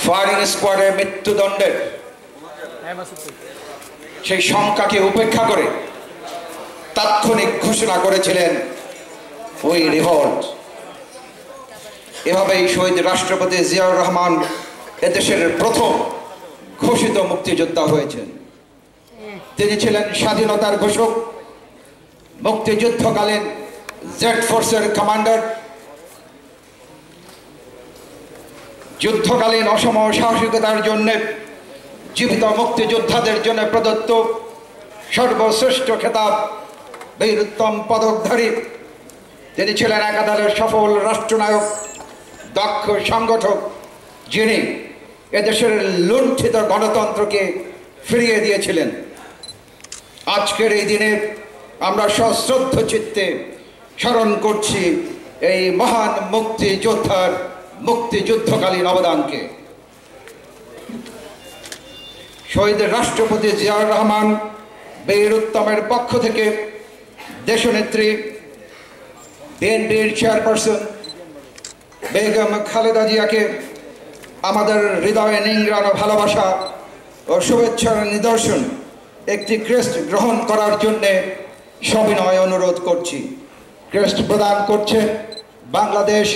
Firing স্কোয়াডে মৃত্যুদণ্ডের সেই সংখ্যাকে উপেক্ষা করে তাৎক্ষণিক ঘোষণা করেছিলেন ওই রিভোল্ট। এভাবেই শহীদ রাষ্ট্রপতি জিয়াউর রহমান এদেশের প্রথম ঘোষিত মুক্তিযোদ্ধা হয়েছেন। তিনি ছিলেন স্বাধীনতার ঘোষক, মুক্তিযুদ্ধকালীন জেড ফোর্সের কমান্ডার, যুদ্ধকালীন অসম সাহসিকতার জন্য জীবিত মুক্তিযোদ্ধাদের জন্য প্রদত্ত সর্বশ্রেষ্ঠ খেতাব বীরোত্তম পদকধারী। তিনি ছিলেন একাধারে সফল রাষ্ট্রনায়ক, দক্ষ সংগঠক, যিনি এদেশের লুণ্ঠিত গণতন্ত্রকে ফিরিয়ে দিয়েছিলেন। আজকের এই দিনে আমরা সশ্রদ্ধ চিত্তে স্মরণ করছি এই মহান মুক্তিযোদ্ধার মুক্তিযুদ্ধকালীন অবদানকে। শহীদ রাষ্ট্রপতি জিয়াউর রহমান বীরোত্তমের পক্ষ থেকে দেশনেত্রী বিএনপির চেয়ারপারসন বেগম খালেদা জিয়াকে আমাদের হৃদয়ে নিংড়ানো ভালোবাসা ও শুভেচ্ছার নিদর্শন একটি ক্রেস্ট গ্রহণ করার জন্যে সবিনয় অনুরোধ করছি। ক্রেস্ট প্রদান করছে বাংলাদেশ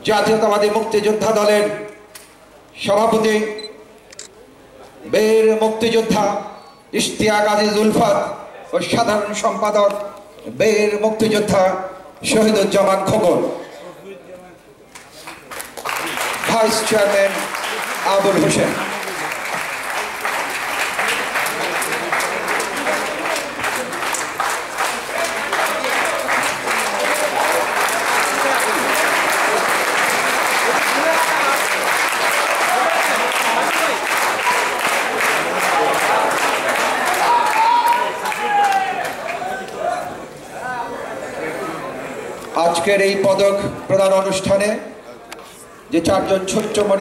জাতীয়তাবাদী মুক্তিযোদ্ধা দলের সভাপতি বীর মুক্তিযোদ্ধা ইশতিয়াক আজিজ উলফাত ও সাধারণ সম্পাদক বীর মুক্তিযোদ্ধা শহীদুজ্জামান খোকন, ভাইস চেয়ারম্যান আবুল হোসেন। আজকের এই পদক প্রদান অনুষ্ঠানে যে চারজন ছোট্ট